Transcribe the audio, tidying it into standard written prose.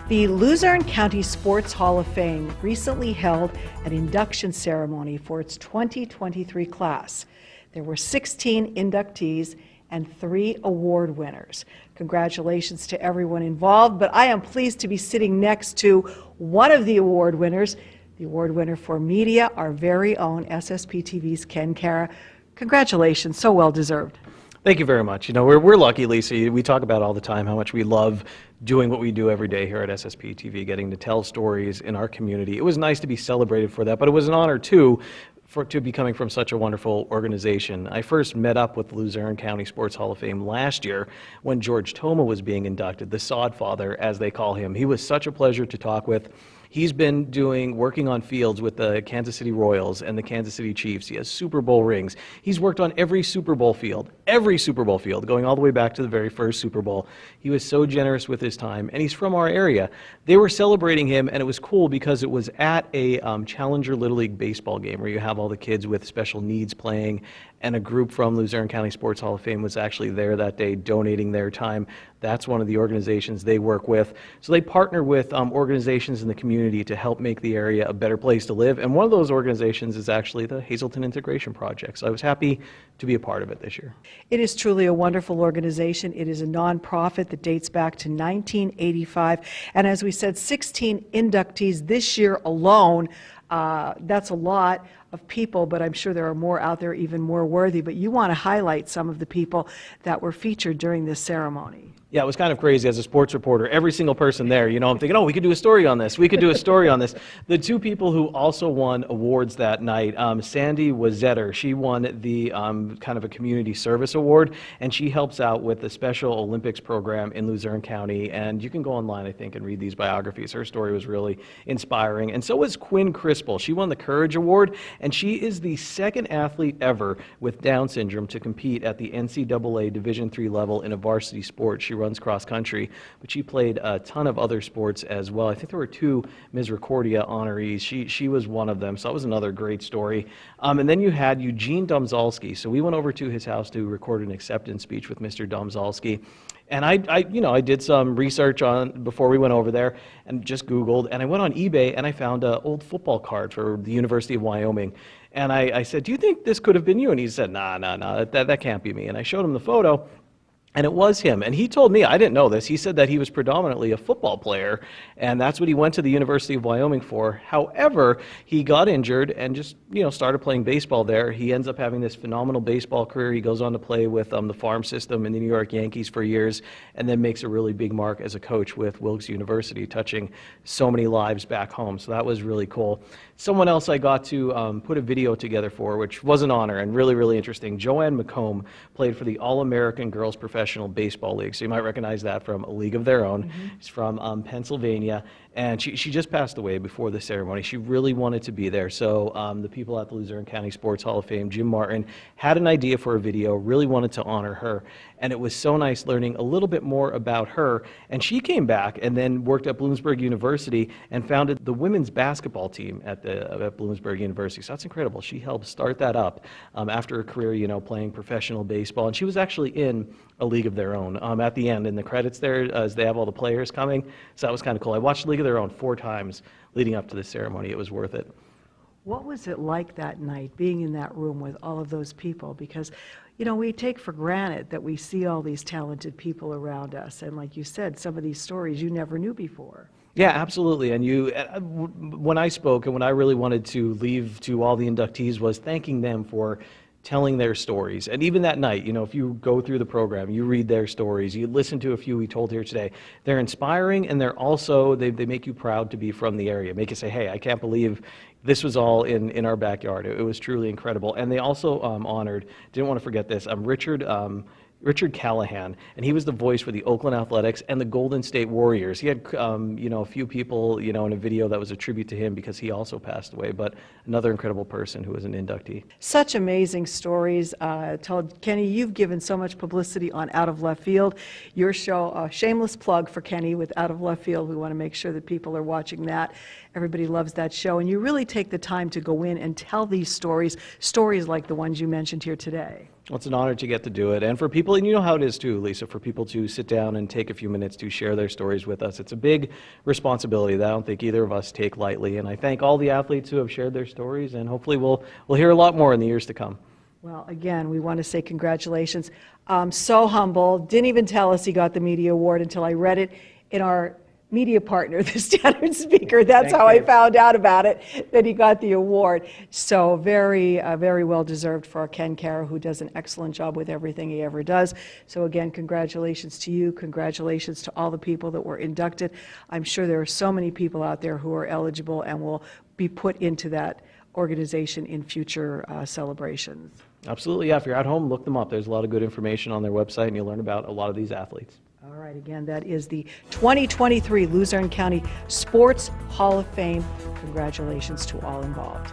The Luzerne County Sports Hall of Fame recently held an induction ceremony for its 2023 class. There were 16 inductees and 3 award winners. Congratulations to everyone involved, but I am pleased to be sitting next to one of the award winners, the award winner for media, our very own SSPTV's Ken Cara. Congratulations, so well deserved. Thank you very much. You know, we're lucky, Lisa. We talk about all the time how much we love doing what we do every day here at SSPTV, getting to tell stories in our community. It was nice to be celebrated for that, but it was an honor too to be coming from such a wonderful organization. I first met up with the Luzerne County Sports Hall of Fame last year when George Toma was being inducted, the sod father, as they call him. He was such a pleasure to talk with. He's been working on fields with the Kansas City Royals and the Kansas City Chiefs. He has Super Bowl rings. He's worked on every Super Bowl field, going all the way back to the very first Super Bowl. He was so generous with his time, and he's from our area. They were celebrating him, and it was cool because it was at a Challenger Little League baseball game where you have all the kids with special needs playing, and a group from Luzerne County Sports Hall of Fame was actually there that day donating their time. That's one of the organizations they work with. So they partner with organizations in the community to help make the area a better place to live. And one of those organizations is actually the Hazelton Integration Project. So I was happy to be a part of it this year. It is truly a wonderful organization. It is a nonprofit that dates back to 1985. And as we said, 16 inductees this year alone. That's a lot of people, but I'm sure there are more out there even more worthy. But you want to highlight some of the people that were featured during this ceremony. Yeah, it was kind of crazy as a sports reporter. Every single person there, you know, I'm thinking, oh, we could do a story on this. We could do a story on this. The 2 people who also won awards that night, Sandy Wazetter, she won the kind of a community service award, and she helps out with the Special Olympics program in Luzerne County. And you can go online, I think, and read these biographies. Her story was really inspiring. And so was Quinn Crispell. She won the Courage Award, and she is the 2nd athlete ever with Down syndrome to compete at the NCAA Division III level in a varsity sport. She runs cross country, but she played a ton of other sports as well. I think there were 2 Misericordia honorees. She was one of them, so that was another great story. And then you had Eugene Domzalski. So we went over to his house to record an acceptance speech with Mr. Domzalski. And I did some research on before we went over there and just Googled, and I went on eBay and I found an old football card for the University of Wyoming. And I said, do you think this could have been you? And he said, nah, that can't be me. And I showed him the photo. And it was him. And he told me, I didn't know this, he said that he was predominantly a football player, and that's what he went to the University of Wyoming for. However, he got injured and just, started playing baseball there. He ends up having this phenomenal baseball career. He goes on to play with the farm system in the New York Yankees for years, and then makes a really big mark as a coach with Wilkes University, touching so many lives back home. So that was really cool. Someone else I got to put a video together for, which was an honor and really, really interesting. Joanne McComb played for the All-American Girls Professional Baseball League. So you might recognize that from A League of Their Own. Mm-hmm. She's from Pennsylvania. And she just passed away before the ceremony. She really wanted to be there. So the people at the Luzerne County Sports Hall of Fame, Jim Martin, had an idea for a video, really wanted to honor her. And it was so nice learning a little bit more about her. And she came back and then worked at Bloomsburg University and founded the women's basketball team at Bloomsburg University. So that's incredible. She helped start that up after a career, playing professional baseball. And she was actually in A League of Their Own at the end in the credits there as they have all the players coming. So that was kind of cool. I watched League of Their Own 4 times leading up to the ceremony. It was worth it. What was it like that night, being in that room with all of those people? Because, we take for granted that we see all these talented people around us. And like you said, some of these stories you never knew before. Yeah, absolutely. And when I spoke and when I really wanted to leave to all the inductees was thanking them for telling their stories. And even that night, if you go through the program, you read their stories, you listen to a few we told here today, they're inspiring, and they're also, they make you proud to be from the area, make you say, hey, I can't believe this was all in our backyard. It was truly incredible. And they also honored, didn't want to forget this, Richard Callahan, and he was the voice for the Oakland Athletics and the Golden State Warriors. He had, a few people, in a video that was a tribute to him because he also passed away, but another incredible person who was an inductee. Such amazing stories. Kenny, you've given so much publicity on Out of Left Field. Your show, a shameless plug for Kenny with Out of Left Field. We want to make sure that people are watching that. Everybody loves that show, and you really take the time to go in and tell these stories like the ones you mentioned here today. Well, it's an honor to get to do it. And for people, and you know how it is too, Lisa, for people to sit down and take a few minutes to share their stories with us. It's a big responsibility that I don't think either of us take lightly. And I thank all the athletes who have shared their stories, and hopefully we'll hear a lot more in the years to come. Well, again, we want to say congratulations. So humble, didn't even tell us he got the media award until I read it in our media partner, the Standard Speaker. That's how I found out about it, that he got the award. So very well deserved for our Ken Cara, who does an excellent job with everything he ever does. So again, congratulations to you. Congratulations to all the people that were inducted. I'm sure there are so many people out there who are eligible and will be put into that organization in future celebrations. Absolutely, yeah. If you're at home, look them up. There's a lot of good information on their website, and you'll learn about a lot of these athletes. All right, again, that is the 2023 Luzerne County Sports Hall of Fame. Congratulations to all involved.